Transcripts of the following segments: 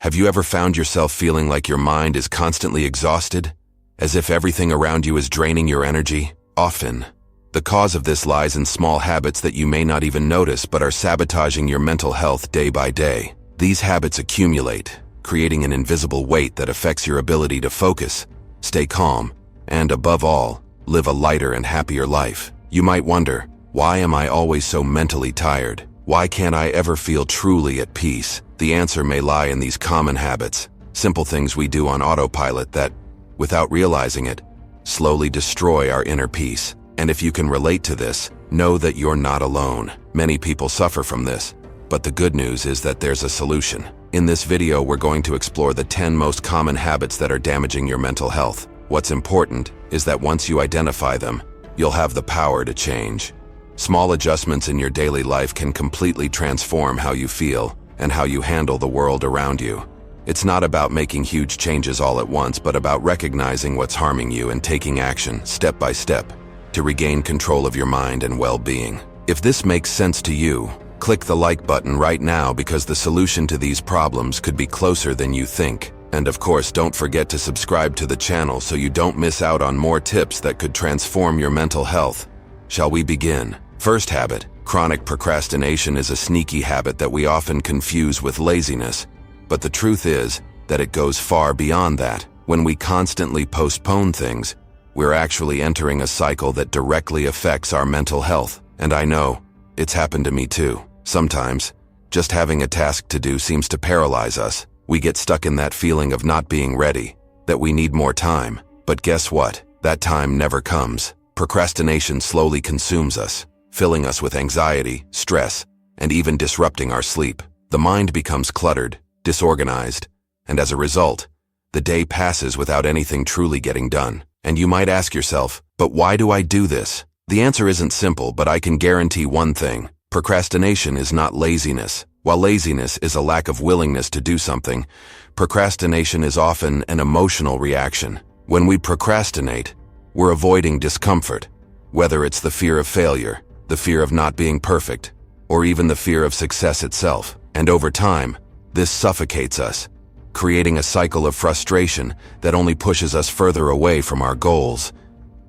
Have you ever found yourself feeling like your mind is constantly exhausted? As if everything around you is draining your energy? Often, the cause of this lies in small habits that you may not even notice but are sabotaging your mental health day by day. These habits accumulate, creating an invisible weight that affects your ability to focus, stay calm, and above all, live a lighter and happier life. You might wonder, why am I always so mentally tired? Why can't I ever feel truly at peace? The answer may lie in these common habits, simple things we do on autopilot that, without realizing it, slowly destroy our inner peace. And if you can relate to this, know that you're not alone. Many people suffer from this, but the good news is that there's a solution. In this video, we're going to explore the 10 most common habits that are damaging your mental health. What's important is that once you identify them, you'll have the power to change. Small adjustments in your daily life can completely transform how you feel and how you handle the world around you. It's not about making huge changes all at once, but about recognizing what's harming you and taking action, step by step, to regain control of your mind and well-being. If this makes sense to you, click the like button right now because the solution to these problems could be closer than you think. And of course, don't forget to subscribe to the channel so you don't miss out on more tips that could transform your mental health. Shall we begin? First habit, chronic procrastination is a sneaky habit that we often confuse with laziness, but the truth is that it goes far beyond that. When we constantly postpone things, we're actually entering a cycle that directly affects our mental health. And I know, it's happened to me too. Sometimes, just having a task to do seems to paralyze us. We get stuck in that feeling of not being ready, that we need more time. But guess what? That time never comes. Procrastination slowly consumes us, filling us with anxiety, stress, and even disrupting our sleep. The mind becomes cluttered, disorganized, and as a result, the day passes without anything truly getting done. And you might ask yourself, but why do I do this? The answer isn't simple, but I can guarantee one thing. Procrastination is not laziness. While laziness is a lack of willingness to do something, procrastination is often an emotional reaction. When we procrastinate, we're avoiding discomfort, whether it's the fear of failure, the fear of not being perfect, or even the fear of success itself. And over time, this suffocates us, creating a cycle of frustration that only pushes us further away from our goals.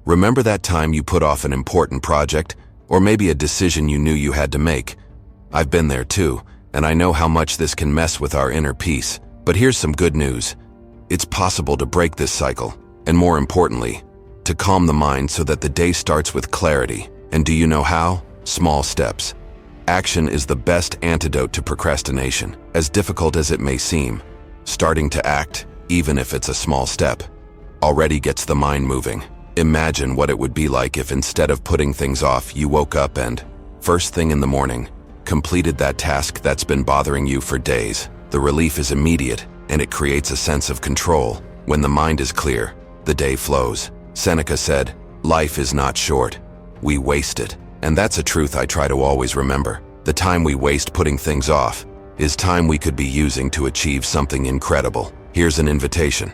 Remember that time you put off an important project, or maybe a decision you knew you had to make? I've been there too, and I know how much this can mess with our inner peace. But here's some good news. It's possible to break this cycle, and more importantly, to calm the mind so that the day starts with clarity. And do you know how? Small steps. Action is the best antidote to procrastination. As difficult as it may seem, starting to act, even if it's a small step, already gets the mind moving. Imagine what it would be like if instead of putting things off, you woke up and, first thing in the morning, completed that task that's been bothering you for days. The relief is immediate, and it creates a sense of control. When the mind is clear, the day flows. Seneca said, "Life is not short. We waste it." And that's a truth I try to always remember. The time we waste putting things off is time we could be using to achieve something incredible. Here's an invitation.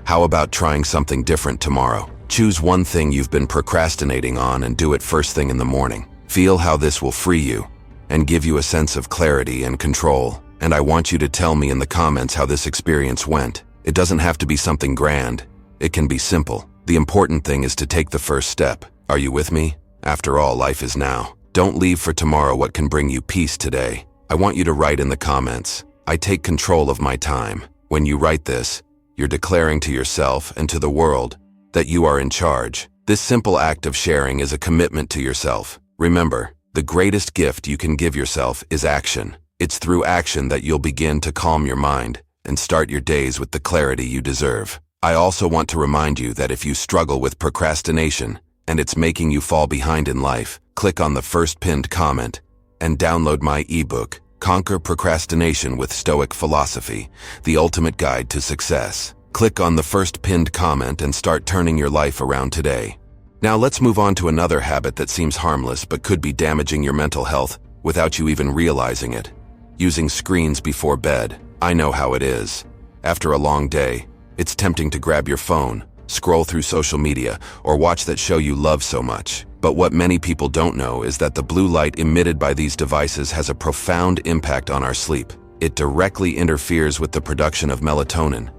How about trying something different tomorrow? Choose one thing you've been procrastinating on and do it first thing in the morning. Feel how this will free you and give you a sense of clarity and control. And I want you to tell me in the comments how this experience went. It doesn't have to be something grand. It can be simple. The important thing is to take the first step. Are you with me? After all, life is now. Don't leave for tomorrow what can bring you peace today. I want you to write in the comments, "I take control of my time." When you write this, you're declaring to yourself and to the world that you are in charge. This simple act of sharing is a commitment to yourself. Remember, the greatest gift you can give yourself is action. It's through action that you'll begin to calm your mind and start your days with the clarity you deserve. I also want to remind you that if you struggle with procrastination and it's making you fall behind in life, click on the first pinned comment and download my ebook, Conquer Procrastination with Stoic Philosophy, the ultimate guide to success. Click on the first pinned comment and start turning your life around today. Now let's move on to another habit that seems harmless but could be damaging your mental health without you even realizing it. Using screens before bed. I know how it is. After a long day, it's tempting to grab your phone, scroll through social media, or watch that show you love so much. But what many people don't know is that the blue light emitted by these devices has a profound impact on our sleep. It directly interferes with the production of melatonin,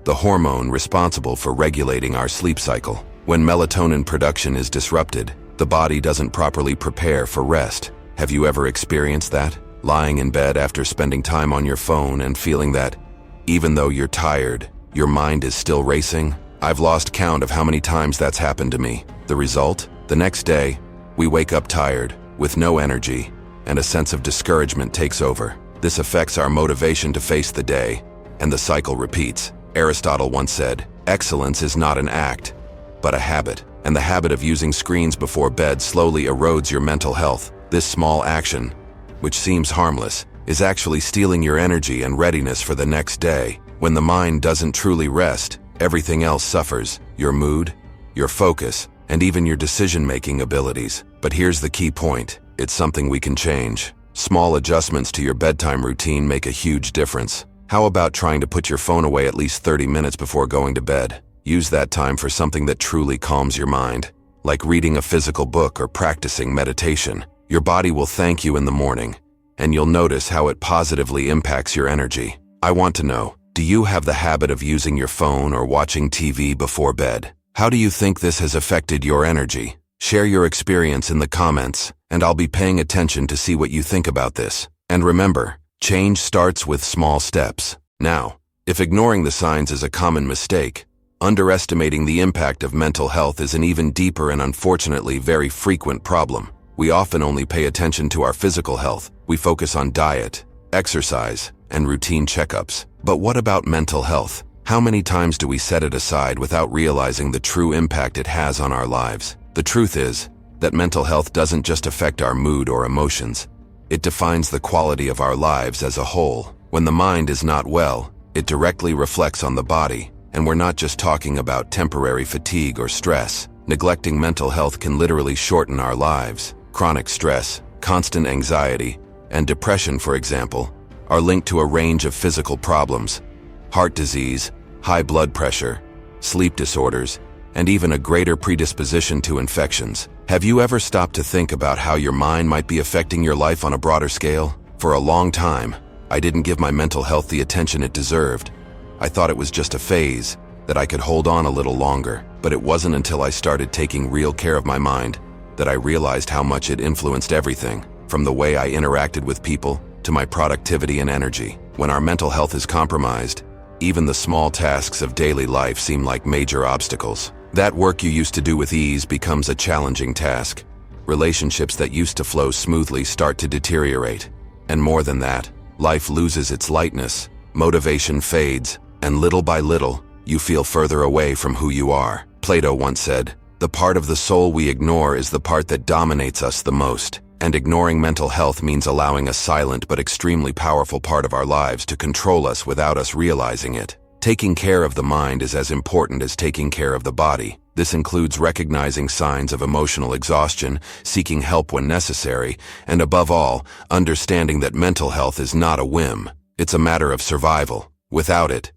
the hormone responsible for regulating our sleep cycle. When melatonin production is disrupted, the body doesn't properly prepare for rest. Have you ever experienced that? Lying in bed after spending time on your phone and feeling that, even though you're tired, your mind is still racing? I've lost count of how many times that's happened to me. The result? The next day, we wake up tired, with no energy, and a sense of discouragement takes over. This affects our motivation to face the day, and the cycle repeats. Aristotle once said, "Excellence is not an act, but a habit." And the habit of using screens before bed slowly erodes your mental health. This small action, which seems harmless, is actually stealing your energy and readiness for the next day. When the mind doesn't truly rest, everything else suffers: your mood, your focus, and even your decision-making abilities. But here's the key point: it's something we can change. Small adjustments to your bedtime routine make a huge difference. How about trying to put your phone away at least 30 minutes before going to bed? Use that time for something that truly calms your mind, like reading a physical book or practicing meditation. Your body will thank you in the morning, and you'll notice how it positively impacts your energy. I want to know, do you have the habit of using your phone or watching TV before bed? How do you think this has affected your energy? Share your experience in the comments, and I'll be paying attention to see what you think about this. And remember, change starts with small steps. Now, if ignoring the signs is a common mistake, underestimating the impact of mental health is an even deeper and unfortunately very frequent problem. We often only pay attention to our physical health. We focus on diet, exercise, and routine checkups. But what about mental health? How many times do we set it aside without realizing the true impact it has on our lives? The truth is that mental health doesn't just affect our mood or emotions. It defines the quality of our lives as a whole. When the mind is not well, it directly reflects on the body. And we're not just talking about temporary fatigue or stress. Neglecting mental health can literally shorten our lives. Chronic stress, constant anxiety, and depression, for example, are linked to a range of physical problems: heart disease, high blood pressure, sleep disorders, and even a greater predisposition to infections. Have you ever stopped to think about how your mind might be affecting your life on a broader scale? For a long time, I didn't give my mental health the attention it deserved. I thought it was just a phase, that I could hold on a little longer. But it wasn't until I started taking real care of my mind that I realized how much it influenced everything, from the way I interacted with people to my productivity and energy. When our mental health is compromised, even the small tasks of daily life seem like major obstacles. That work you used to do with ease becomes a challenging task. Relationships that used to flow smoothly start to deteriorate. And more than that, life loses its lightness, motivation fades, and little by little, you feel further away from who you are. Plato once said, "The part of the soul we ignore is the part that dominates us the most." And ignoring mental health means allowing a silent but extremely powerful part of our lives to control us without us realizing it. Taking care of the mind is as important as taking care of the body. This includes recognizing signs of emotional exhaustion, seeking help when necessary, and above all, understanding that mental health is not a whim. It's a matter of survival. Without it,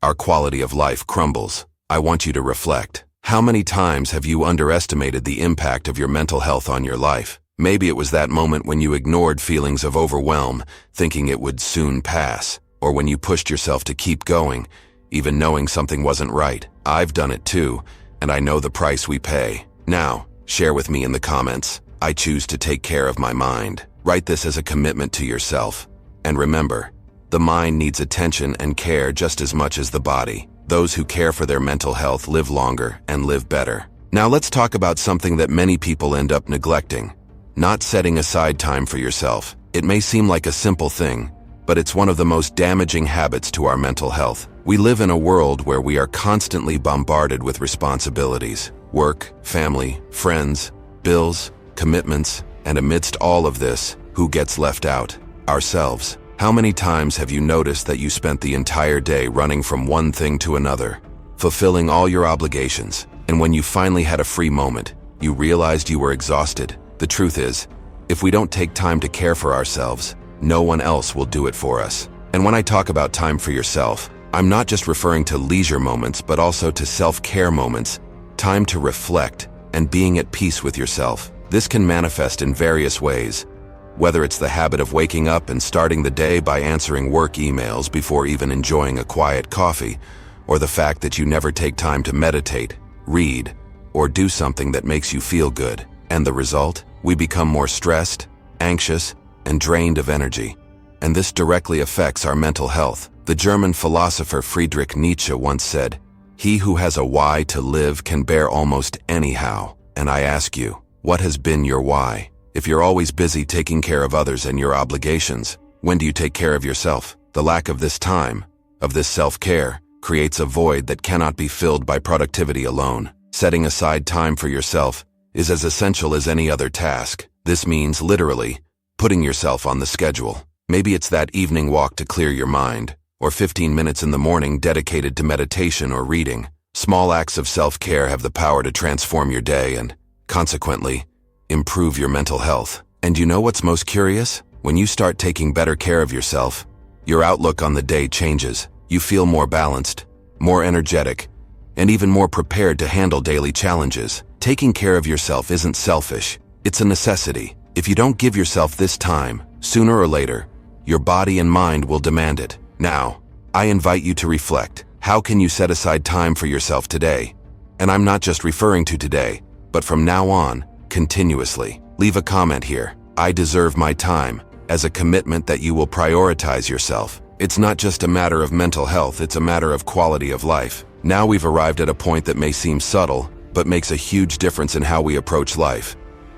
our quality of life crumbles. I want you to reflect. How many times have you underestimated the impact of your mental health on your life? Maybe it was that moment when you ignored feelings of overwhelm, thinking it would soon pass, or when you pushed yourself to keep going, even knowing something wasn't right. I've done it too, and I know the price we pay. Now, share with me in the comments. I choose to take care of my mind. Write this as a commitment to yourself. And remember, the mind needs attention and care just as much as the body. Those who care for their mental health live longer and live better. Now let's talk about something that many people end up neglecting: not setting aside time for yourself. It may seem like a simple thing, but it's one of the most damaging habits to our mental health. We live in a world where we are constantly bombarded with responsibilities: work, family, friends, bills, commitments, and amidst all of this, who gets left out? Ourselves. How many times have you noticed that you spent the entire day running from one thing to another, fulfilling all your obligations, and when you finally had a free moment, you realized you were exhausted? The truth is, if we don't take time to care for ourselves, no one else will do it for us. And when I talk about time for yourself, I'm not just referring to leisure moments, but also to self-care moments, time to reflect, and being at peace with yourself. This can manifest in various ways, Whether it's the habit of waking up and starting the day by answering work emails before even enjoying a quiet coffee, or the fact that you never take time to meditate, read, or do something that makes you feel good. And the result? We become more stressed, anxious, and drained of energy. And this directly affects our mental health. The German philosopher Friedrich Nietzsche once said, "He who has a why to live can bear almost any how." And I ask you, what has been your why? If you're always busy taking care of others and your obligations, when do you take care of yourself? The lack of this time, of this self-care, creates a void that cannot be filled by productivity alone. Setting aside time for yourself is as essential as any other task. This means, literally, putting yourself on the schedule. Maybe it's that evening walk to clear your mind, or 15 minutes in the morning dedicated to meditation or reading. Small acts of self-care have the power to transform your day and, consequently, improve your mental health. And you know what's most curious? When you start taking better care of yourself, your outlook on the day changes. You feel more balanced, more energetic, and even more prepared to handle daily challenges. Taking care of yourself isn't selfish, it's a necessity. If you don't give yourself this time, sooner or later, your body and mind will demand it. Now, I invite you to reflect. How can you set aside time for yourself today? And I'm not just referring to today, but from now on, continuously. Leave a comment here. "I deserve my time," as a commitment that you will prioritize yourself. It's not just a matter of mental health, it's a matter of quality of life. Now we've arrived at a point that may seem subtle, but makes a huge difference in how we approach life.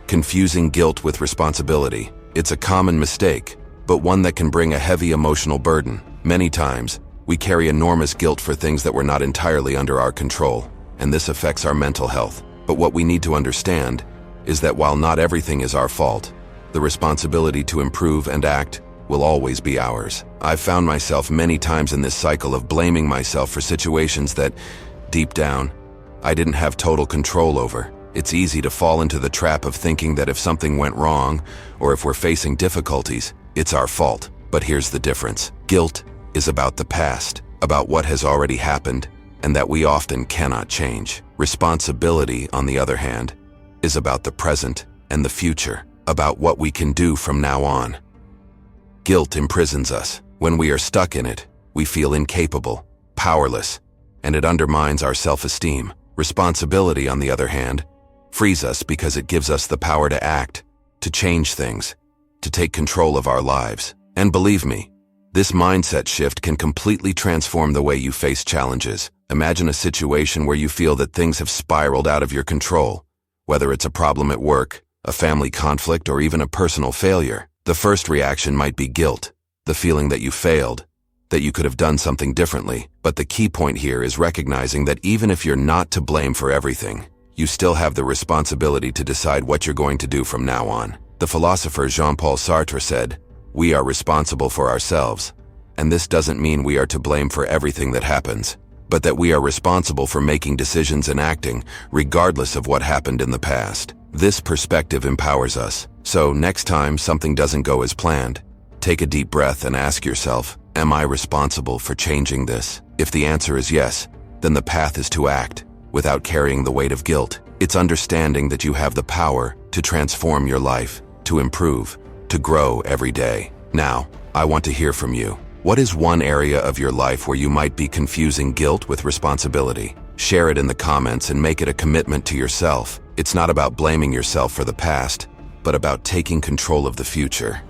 Confusing guilt with responsibility. It's a common mistake, but one that can bring a heavy emotional burden. Many times, we carry enormous guilt for things that were not entirely under our control, and this affects our mental health. But what we need to understand is that while not everything is our fault, the responsibility to improve and act will always be ours. I've found myself many times in this cycle of blaming myself for situations that, deep down, I didn't have total control over. It's easy to fall into the trap of thinking that if something went wrong, or if we're facing difficulties, it's our fault. But here's the difference. Guilt is about the past, about what has already happened, and that we often cannot change. Responsibility, on the other hand, is about the present and the future, about what we can do from now on. Guilt imprisons us. When we are stuck in it, we feel incapable, powerless, and it undermines our self-esteem. Responsibility, on the other hand, frees us because it gives us the power to act, to change things, to take control of our lives. And believe me, this mindset shift can completely transform the way you face challenges. Imagine a situation where you feel that things have spiraled out of your control, whether it's a problem at work, a family conflict, or even a personal failure. The first reaction might be guilt, the feeling that you failed, that you could have done something differently. But the key point here is recognizing that even if you're not to blame for everything, you still have the responsibility to decide what you're going to do from now on. The philosopher Jean-Paul Sartre said, "We are responsible for ourselves," and this doesn't mean we are to blame for everything that happens, but that we are responsible for making decisions and acting, regardless of what happened in the past. This perspective empowers us. So next time something doesn't go as planned, take a deep breath and ask yourself, am I responsible for changing this? If the answer is yes, then the path is to act, without carrying the weight of guilt. It's understanding that you have the power to transform your life, to improve, to grow every day. Now, I want to hear from you. What is one area of your life where you might be confusing guilt with responsibility? Share it in the comments and make it a commitment to yourself. It's not about blaming yourself for the past, but about taking control of the future.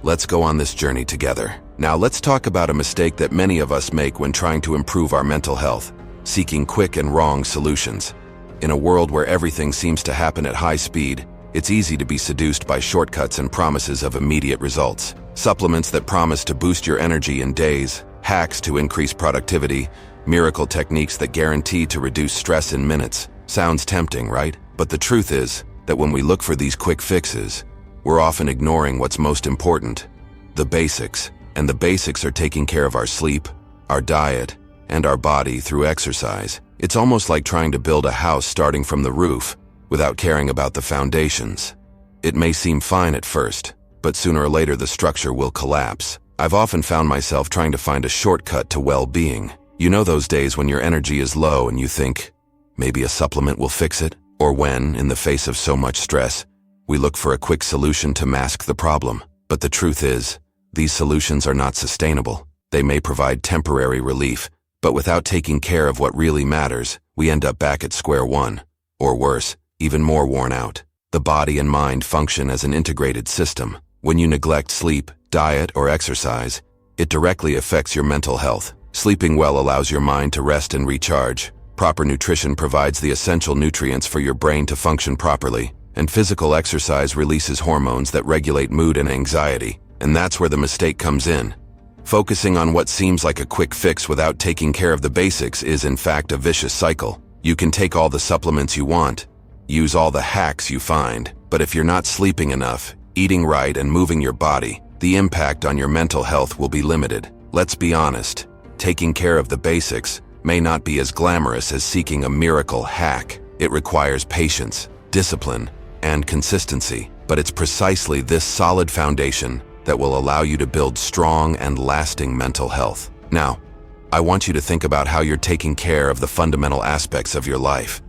Let's go on this journey together. Now let's talk about a mistake that many of us make when trying to improve our mental health, seeking quick and wrong solutions. In a world where everything seems to happen at high speed, it's easy to be seduced by shortcuts and promises of immediate results. Supplements that promise to boost your energy in days, hacks to increase productivity, miracle techniques that guarantee to reduce stress in minutes. Sounds tempting, right? But the truth is that when we look for these quick fixes, we're often ignoring what's most important, the basics. And the basics are taking care of our sleep, our diet, and our body through exercise. It's almost like trying to build a house starting from the roof without caring about the foundations. It may seem fine at first, but sooner or later the structure will collapse. I've often found myself trying to find a shortcut to well-being. You know those days when your energy is low and you think, maybe a supplement will fix it? Or when, in the face of so much stress, we look for a quick solution to mask the problem. But the truth is, these solutions are not sustainable. They may provide temporary relief, but without taking care of what really matters, we end up back at square one. Or worse, even more worn out. The body and mind function as an integrated system. When you neglect sleep, diet, or exercise, it directly affects your mental health. Sleeping well allows your mind to rest and recharge. Proper nutrition provides the essential nutrients for your brain to function properly, and physical exercise releases hormones that regulate mood and anxiety. And that's where the mistake comes in. Focusing on what seems like a quick fix without taking care of the basics is in fact a vicious cycle. You can take all the supplements you want, use all the hacks you find, but if you're not sleeping enough, eating right, and moving your body, the impact on your mental health will be limited. Let's be honest, taking care of the basics may not be as glamorous as seeking a miracle hack. It requires patience, discipline, and consistency, but it's precisely this solid foundation that will allow you to build strong and lasting mental health. Now, I want you to think about how you're taking care of the fundamental aspects of your life.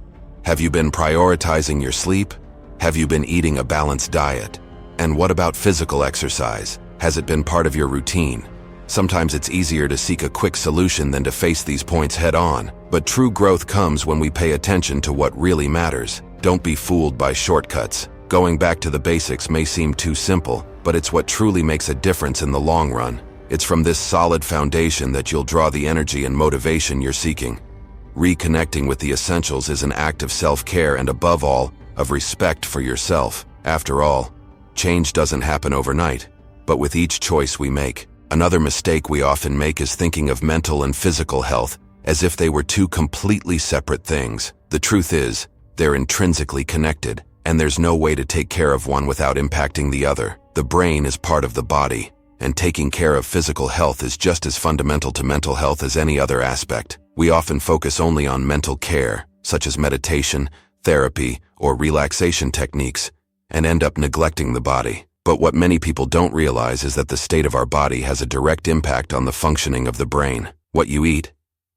Have you been prioritizing your sleep? Have you been eating a balanced diet? And what about physical exercise? Has it been part of your routine? Sometimes it's easier to seek a quick solution than to face these points head on, but true growth comes when we pay attention to what really matters. Don't be fooled by shortcuts. Going back to the basics may seem too simple, but it's what truly makes a difference in the long run. It's from this solid foundation that you'll draw the energy and motivation you're seeking. Reconnecting with the essentials is an act of self-care and, above all, of respect for yourself. After all, change doesn't happen overnight, but with each choice we make. Another mistake we often make is thinking of mental and physical health as if they were two completely separate things. The truth is, they're intrinsically connected, and there's no way to take care of one without impacting the other. The brain is part of the body, and taking care of physical health is just as fundamental to mental health as any other aspect. We often focus only on mental care, such as meditation, therapy, or relaxation techniques, and end up neglecting the body. But what many people don't realize is that the state of our body has a direct impact on the functioning of the brain. What you eat,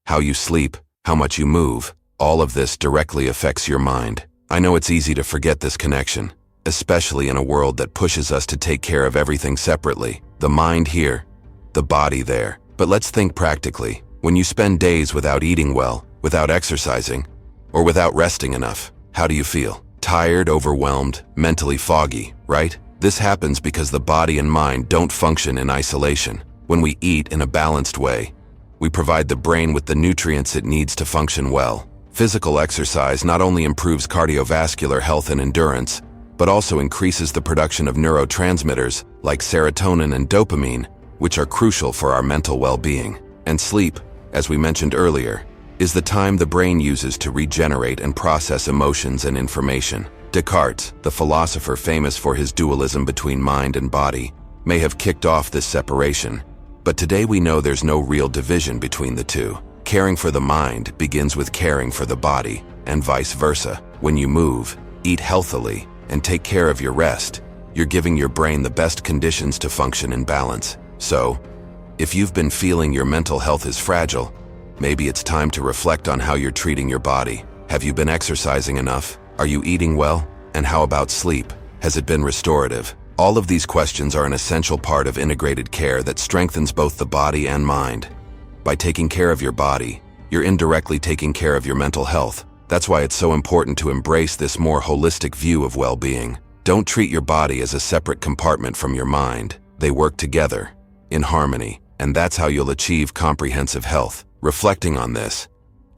how you sleep, how much you move, all of this directly affects your mind. I know it's easy to forget this connection, especially in a world that pushes us to take care of everything separately. The mind here, the body there. But let's think practically. When you spend days without eating well, without exercising, or without resting enough, how do you feel? Tired, overwhelmed, mentally foggy, right? This happens because the body and mind don't function in isolation. When we eat in a balanced way, we provide the brain with the nutrients it needs to function well. Physical exercise not only improves cardiovascular health and endurance, but also increases the production of neurotransmitters like serotonin and dopamine, which are crucial for our mental well-being. And sleep, as we mentioned earlier, is the time the brain uses to regenerate and process emotions and information. Descartes, the philosopher famous for his dualism between mind and body, may have kicked off this separation, but today we know there's no real division between the two. Caring for the mind begins with caring for the body, and vice versa. When you move, eat healthily, and take care of your rest, you're giving your brain the best conditions to function in balance. So, if you've been feeling your mental health is fragile, maybe it's time to reflect on how you're treating your body. Have you been exercising enough? Are you eating well? And how about sleep? Has it been restorative? All of these questions are an essential part of integrated care that strengthens both the body and mind. By taking care of your body, you're indirectly taking care of your mental health. That's why it's so important to embrace this more holistic view of well-being. Don't treat your body as a separate compartment from your mind. They work together, in harmony, and that's how you'll achieve comprehensive health. Reflecting on this,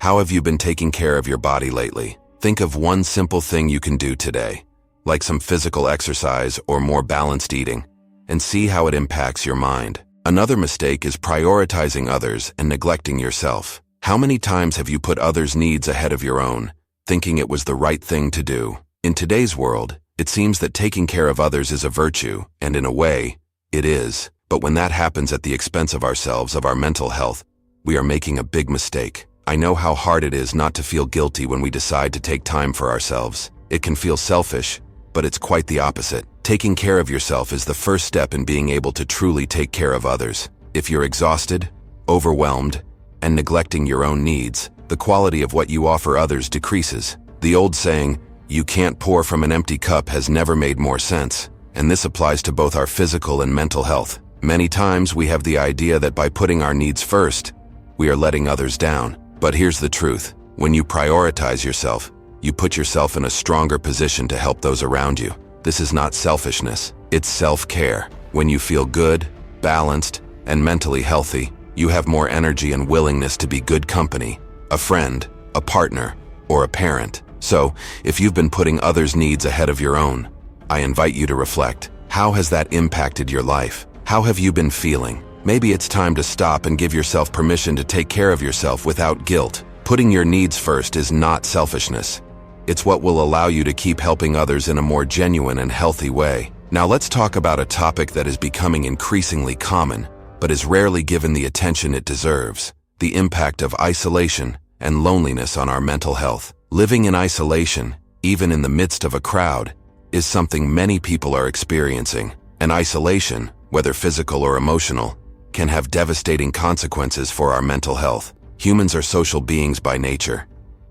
how have you been taking care of your body lately? Think of one simple thing you can do today, like some physical exercise or more balanced eating, and see how it impacts your mind. Another mistake is prioritizing others and neglecting yourself. How many times have you put others' needs ahead of your own, thinking it was the right thing to do? In today's world, it seems that taking care of others is a virtue, and in a way, it is. But when that happens at the expense of ourselves, of our mental health, we are making a big mistake. I know how hard it is not to feel guilty when we decide to take time for ourselves. It can feel selfish, but it's quite the opposite. Taking care of yourself is the first step in being able to truly take care of others. If you're exhausted, overwhelmed, and neglecting your own needs, the quality of what you offer others decreases. The old saying, "You can't pour from an empty cup," has never made more sense. and this applies to both our physical and mental health. Many times we have the idea that by putting our needs first, we are letting others down. But here's the truth. When you prioritize yourself, you put yourself in a stronger position to help those around you. This is not selfishness, it's self-care. When you feel good, balanced, and mentally healthy, you have more energy and willingness to be good company, a friend, a partner, or a parent. So, if you've been putting others' needs ahead of your own, I invite you to reflect. How has that impacted your life? How have you been feeling? Maybe it's time to stop and give yourself permission to take care of yourself without guilt. Putting your needs first is not selfishness. It's what will allow you to keep helping others in a more genuine and healthy way. Now let's talk about a topic that is becoming increasingly common, but is rarely given the attention it deserves: the impact of isolation and loneliness on our mental health. Living in isolation, even in the midst of a crowd, is something many people are experiencing. And isolation, whether physical or emotional, can have devastating consequences for our mental health. Humans are social beings by nature,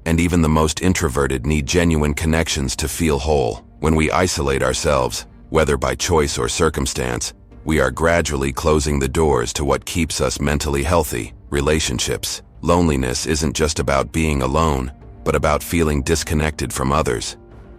and even the most introverted need genuine connections to feel whole. When we isolate ourselves, whether by choice or circumstance, we are gradually closing the doors to what keeps us mentally healthy: relationships. Loneliness isn't just about being alone, but about feeling disconnected from others.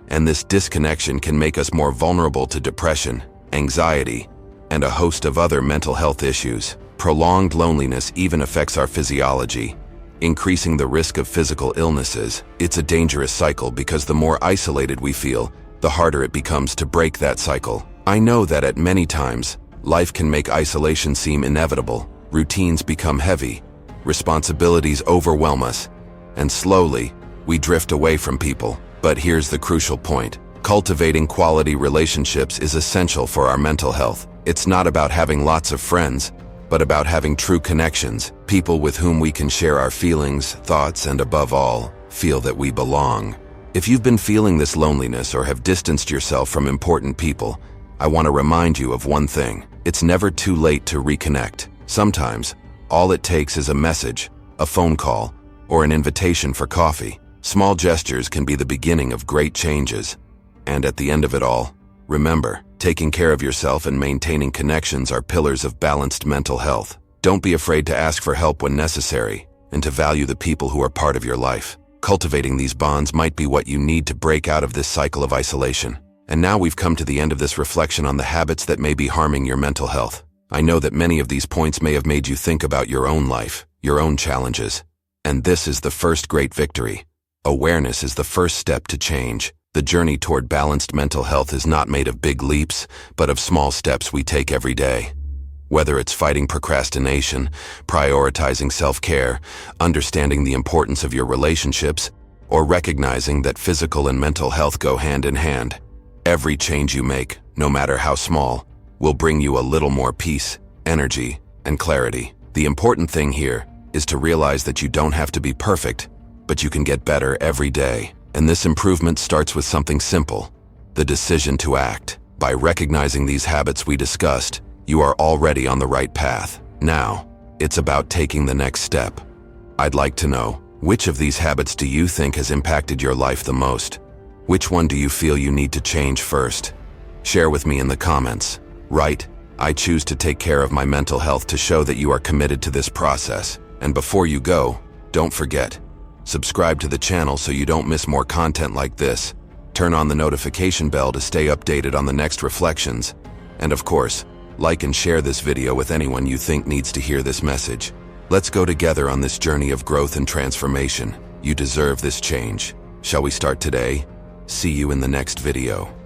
And this disconnection can make us more vulnerable to depression, anxiety, and a host of other mental health issues. Prolonged loneliness even affects our physiology, increasing the risk of physical illnesses. It's a dangerous cycle because the more isolated we feel, the harder it becomes to break that cycle. I know that at many times, life can make isolation seem inevitable. Routines become heavy, responsibilities overwhelm us, and slowly, we drift away from people. But here's the crucial point. Cultivating quality relationships is essential for our mental health. It's not about having lots of friends, but about having true connections, people with whom we can share our feelings, thoughts, and above all, feel that we belong. If you've been feeling this loneliness or have distanced yourself from important people, I want to remind you of one thing. It's never too late to reconnect. Sometimes, all it takes is a message, a phone call, or an invitation for coffee. Small gestures can be the beginning of great changes. And at the end of it all, remember, taking care of yourself and maintaining connections are pillars of balanced mental health. Don't be afraid to ask for help when necessary, and to value the people who are part of your life. Cultivating these bonds might be what you need to break out of this cycle of isolation. And now we've come to the end of this reflection on the habits that may be harming your mental health. I know that many of these points may have made you think about your own life, your own challenges. And this is the first great victory. Awareness is the first step to change. The journey toward balanced mental health is not made of big leaps, but of small steps we take every day. Whether it's fighting procrastination, prioritizing self-care, understanding the importance of your relationships, or recognizing that physical and mental health go hand in hand, every change you make, no matter how small, will bring you a little more peace, energy, and clarity. The important thing here is to realize that you don't have to be perfect, but you can get better every day. And this improvement starts with something simple: the decision to act. By recognizing these habits we discussed, you are already on the right path. Now, it's about taking the next step. I'd like to know, which of these habits do you think has impacted your life the most? Which one do you feel you need to change first? Share with me in the comments. Write, "I choose to take care of my mental health," to show that you are committed to this process. And before you go, don't forget, subscribe to the channel so you don't miss more content like this. Turn on the notification bell to stay updated on the next reflections. And of course, like and share this video with anyone you think needs to hear this message. Let's go together on this journey of growth and transformation. You deserve this change. Shall we start today? See you in the next video.